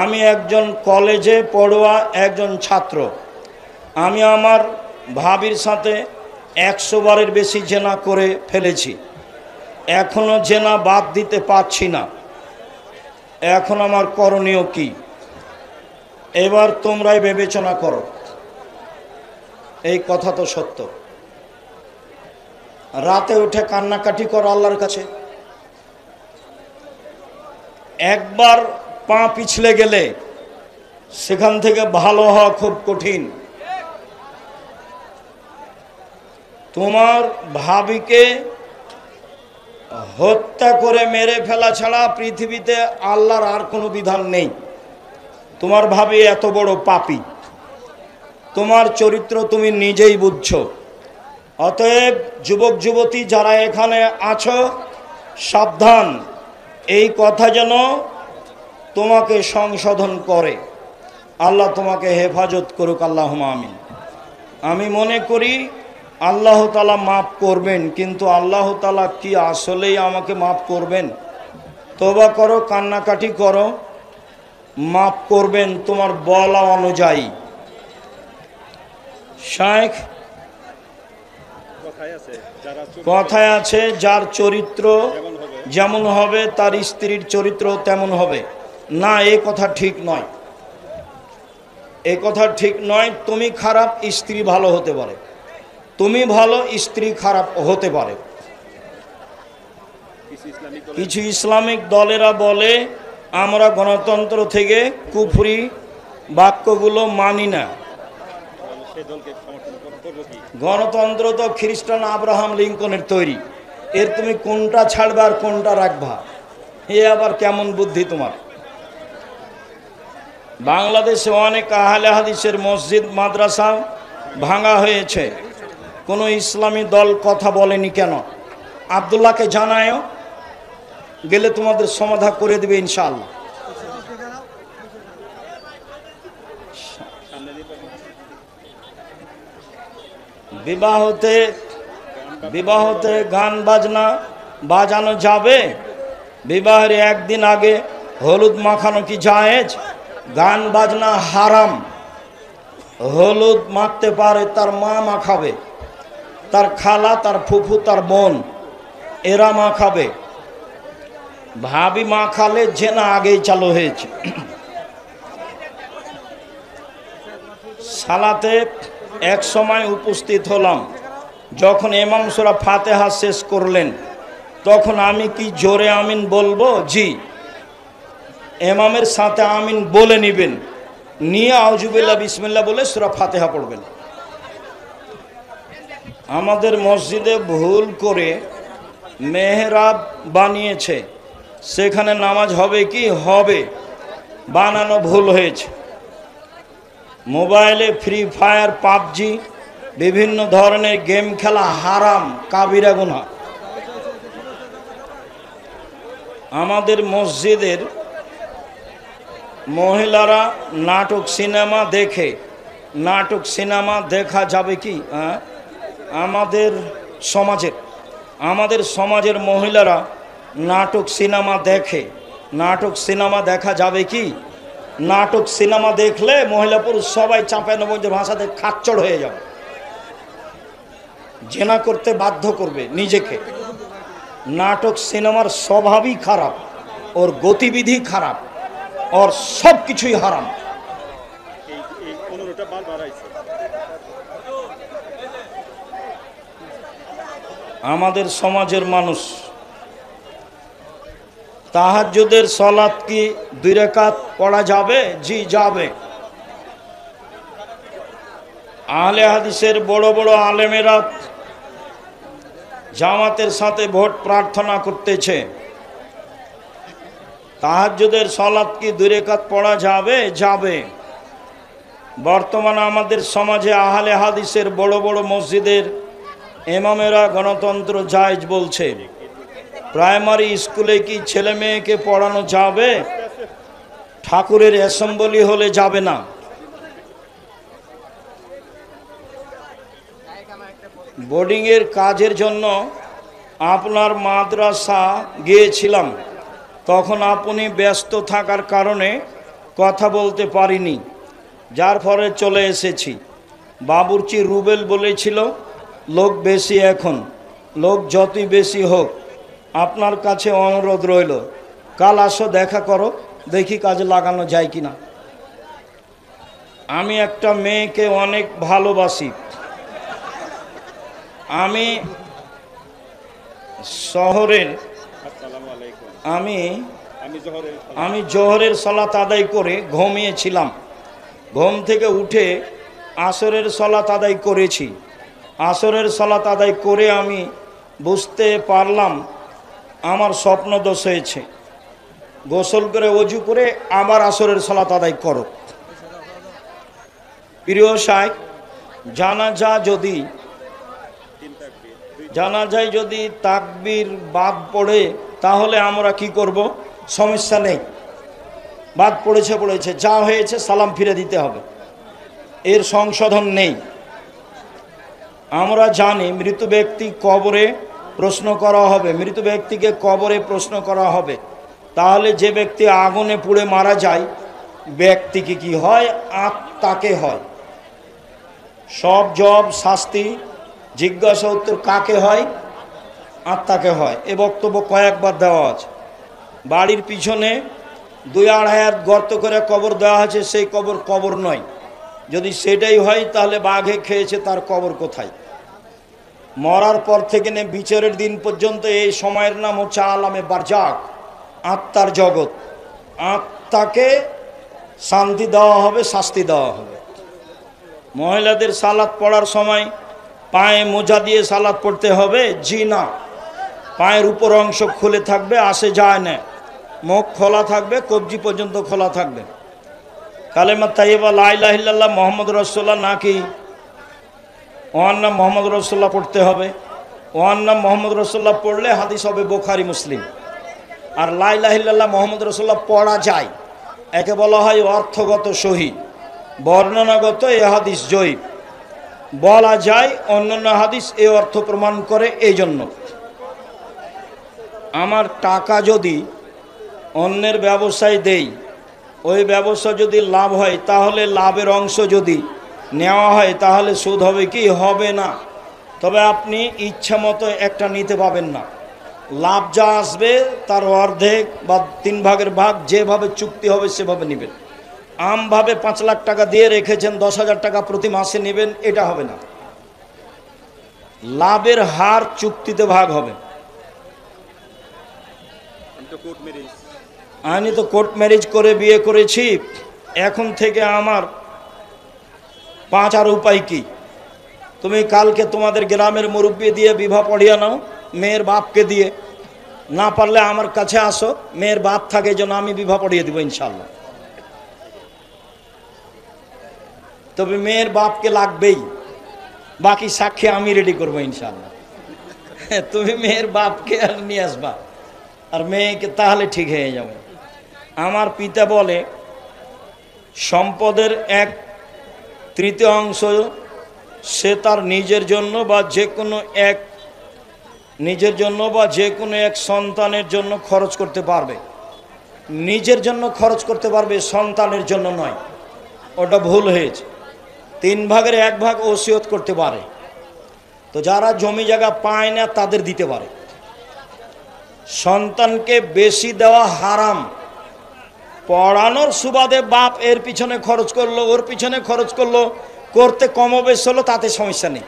আমি একজন কলেজে পড়ুয়া একজন ছাত্র। আমি আমার ভাবির সাথে 100 বারের বেশি জেনা করে ফেলেছি। এখনও জেনা বাদ দিতে পারছি না। এখন আমার করণীয় কি? এবার তোমরাই বিবেচনা করো। এই কথা তো সত্য। রাতে উঠে কান্নাকাটি করো আল্লাহর কাছে। একবার পা পিছলে গেলে সেখান থেকে ভালো হওয়া খুব কঠিন। তোমার ভাবিকে হত্যা করে মেরে ফেলা ছাড়া পৃথিবীতে আল্লাহর আর কোনো বিধান নেই। তোমার ভাবি এত বড় পাপী, তোমার চরিত্র তুমি নিজেই বুঝছো। অতএব যুবক যুবতী যারা এখানে আছো, সাবধান, এই কথা যেন তোমাকে সংশোধন করে। আল্লাহ তোমাকে হেফাজত করুক, আল্লাহুম্মা আমিন। আমি মনে করি আল্লাহ তাআলা মাফ করবেন, কিন্তু আল্লাহ তাআলা কি আসলেই আমাকে মাফ করবেন? তওবা করো, কান্নাকাটি করো, মাফ করবেন তোমার বলা অনুযায়ী। শাইখ কথায় আছে, যার চরিত্র যেমন হবে তার স্ত্রীর চরিত্র তেমন হবে। না, এই কথা ঠিক নয়, এই কথা ঠিক নয়। তুমি খারাপ, স্ত্রী ভালো হতে পারে। তুমি ভালো, স্ত্রী খারাপ হতে পারে। কিছু ইসলামিক দলেরা বলে আমরা গণতন্ত্র থেকে কুফরি বাক্যগুলো মানি না। গণতন্ত্র তো খ্রিস্টান আব্রাহাম লিঙ্কনের তৈরি। এর তুমি কোনটা ছাড়বে আর কোনটা রাখবা? এ আবার কেমন বুদ্ধি তোমার? বাংলাদেশে অনেক আহলে হাদিসের মসজিদ মাদ্রাসা ভাঙা হয়েছে, কোনো ইসলামী দল কথা বলেনি কেন? আব্দুল্লাহকে জানায়ও, গেলে তোমাদের সমাধান করে দেবে ইনশাআল্লাহ। বিবাহতে গান বাজনা বাজানো যাবে? বিবাহের একদিন আগে হলুদ মাখানো কি জায়েজ? গান বাজনা হারাম। হলুদ মাখতে পারে তার মা মাখাবে, তার খালা, তার ফুফু, তার বোন, এরা মাখাবে। ভাবি মাখালে জেনা আগেই চালু হয়েছে। সালাতে এক সময় উপস্থিত হলাম, যখন ইমাম সূরা ফাতিহা শেষ করলেন, তখন আমি কি জোরে আমিন বলবো? জি। ইমামের সাথে আমিন বলে নিবেন, নিয়ে আউযুবিল্লাহ বিসমিল্লাহ বলে সূরা ফাতিহা পড়বেন। আমাদের মসজিদে ভুল করে মেহরাব বানিয়েছে, সেখানে নামাজ হবে কি? হবে। বানানো ভুল হয়েছে। মোবাইলে ফ্রি ফায়ার, পাবজি, বিভিন্ন ধরনের গেম খেলা হারাম, কাবিরা গুনাহ। আমাদের মসজিদের মহিলারা নাটক সিনেমা দেখে, নাটক সিনেমা দেখা যাবে কি? আমাদের সমাজের মহিলারা নাটক সিনেমা দেখে, নাটক সিনেমা দেখা যাবে কি? নাটক সিনেমা দেখলে মহিলা পুরুষ সবাই 95 ভাষাতে খাচ্চড় হয়ে যাবে, জেনা করতে বাধ্য করবে নিজেকে। নাটক সিনেমার স্বভাবই খারাপ, ওর গতিবিধি খারাপ, ওর সব কিছুই হারাম। আমাদের সমাজের মানুষ তাহাজ্জুদের সালাত কি 2 রাকাত পড়া যাবে? জি, যাবে। আহলে হাদিসের বড় বড় আলেমেরা জামাতের সাথে ভোট প্রার্থনা করতেছে। তাহাজ্জুদের সালাত কি 2 রাকাত পড়া যাবে? যাবে। বর্তমানে আমাদের সমাজে আহলে হাদিসের বড় বড় মসজিদের ইমামেরা গণতন্ত্র জায়েজ বলছে। প্রাইমারি স্কুলে কি ছেলে মেয়েকে পড়ানো যাবে? ঠাকুরের অ্যাসেম্বলি হলে যাবে না। বোর্ডিংয়ের কাজের জন্য আপনার মাদ্রাসা গিয়েছিলাম, তখন আপনি ব্যস্ত থাকার কারণে কথা বলতে পারিনি, যার ফলে চলে এসেছি। বাবুর্চি রুবেল বলেছিল লোক বেশি, এখন লোক যতই বেশি হোক আপনার কাছে অনুরোধ রইল, কাল আসো, দেখা করো, দেখি কাজে লাগানো যায় কিনা। আমি একটা মেয়েকে অনেক ভালোবাসি। আমি শহরের আমি জোহরের সালাত আদায় করে ঘুমিয়েছিলাম। ঘুম থেকে উঠে আসরের সালাত আদায় করেছি। আসরের সালাত আদায় করে আমি বুঝতে পারলাম আমার স্বপ্ন দোষ হয়েছে। গোসল করে ওযু করে আবার আসরের সালাত আদায় করো। প্রিয় শাইখ, জানাজায় যদি তাকবীর বাদ পড়ে তাহলে আমরা কি করব? সমস্যা নেই, বাদ পড়েছে, যা হয়েছে সালাম ফিরে দিতে হবে, এর সংশোধন নেই। আমরা জানি মৃত ব্যক্তি কবরে প্রশ্ন করা হবে, মৃত ব্যক্তিকে কবরে প্রশ্ন করা হবে। তাহলে যে ব্যক্তি আগুনে পুড়ে মারা যায় ব্যক্তিকে কি হয়? আত্মাকে হয়। সব জব শাস্তি জিজ্ঞাসা উত্তর কাকে হয়? আত্মাকে হয়। এ বক্তব্য কয়েকবার দেওয়া আছে। বাড়ির পিছনে 2-2.5 হাত গর্ত করে কবর দেওয়া আছে, সেই কবর নয়। যদি সেটাই হয় তাহলে বাঘে খেয়েছে, তার কবর কোথায়? মরার পর থেকে বিচারের দিন পর্যন্ত এই সময়ের নাম হচ্ছে আলামে বারজাক, আত্মার জগৎ। আত্মাকে শান্তি দেওয়া হবে, শাস্তি দেওয়া হবে। মহিলাদের সালাত পড়ার সময় পায়ে মোজা দিয়ে সালাত পড়তে হবে? জি না, পায়ের উপর অংশ খুলে থাকবে, আসে যায় না, মুখ খোলা থাকবে, কবজি পর্যন্ত খোলা থাকবে। কালেমা তাইয়্যিবা লা ইলাহা ইল্লাল্লাহ মুহাম্মদ রাসূলুল্লাহ নাকি ওয়ান নাম মোহাম্মদ রাসূলুল্লাহ পড়তে হবে। ওয়ান নাম মোহাম্মদ রাসূলুল্লাহ পড়লে হাদিস হবে বুখারী মুসলিম। আর লা ইলাহা ইল্লাল্লাহ মুহাম্মদ রাসূলুল্লাহ পড়া যায়, একে বলা হয় অর্থগত সহিহ, বর্ণনাগত এ হাদিস জয়ীফ। বলা যায় অন্যান্য হাদিস এ অর্থ প্রমাণ করে। এই জন্য আমার টাকা যদি অন্যের ব্যবসায় দেই, ওই ব্যবসা যদি লাভ হয় তাহলে লাভের অংশ যদি নেওয়া হয় তাহলে সুদ হবে কি? হবে না। তবে আপনি ইচ্ছা মতো একটা নিতে পাবেন না। লাভ যা আসবে তার অর্ধেক বা 3 ভাগের ভাগ যেভাবে চুক্তি হবে সেভাবে নেবেন। আমভাবে 5 লাখ টাকা দিয়ে রেখেছেন, 10,000 টাকা প্রতি মাসে নেবেন, এটা হবে না। লাভের হার চুক্তিতে ভাগ হবে। আমি তো কোর্ট ম্যারেজ করে বিয়ে করেছি, এখন থেকে আমার 5 আর উপায় কি? তুমি কালকে তোমাদের গ্রামের মুরব্বী দিয়ে বিবাহ পড়িয়ে নাও, মেয়ের বাপকে দিয়ে। না পারলে আমার কাছে আসো, মেয়ের বাপ থাকে যেন আমি বিবাহ পড়িয়ে দিব ইনশাল্লাহ। তবে মেয়ের বাপকে লাগবেই, বাকি সাক্ষী আমি রেডি করবো ইনশাল্লাহ। তুমি মেয়ের বাপকে আর নিয়ে আসবা আর মেয়েকে, তাহলে ঠিক হয়ে যাবে। আমার পিতা বলে সম্পদের 1/3 অংশ সে তার নিজের জন্য বা যে কোনো এক সন্তানের জন্য খরচ করতে পারবে। নিজের জন্য খরচ করতে পারবে, সন্তানের জন্য নয়। ওটা ভুল হয়েছে। 3 ভাগের 1 ভাগ ওসিয়ত করতে পারে। তো যারা জমি জায়গা পায় না তাদের দিতে পারে। সন্তানকে বেশি দেওয়া হারাম। পড়ানোর সুবাদে বাপ এর পিছনে খরচ করলো, ওর পিছনে খরচ করলো, করতে কম বেশ হলো, তাতে সমস্যা নেই।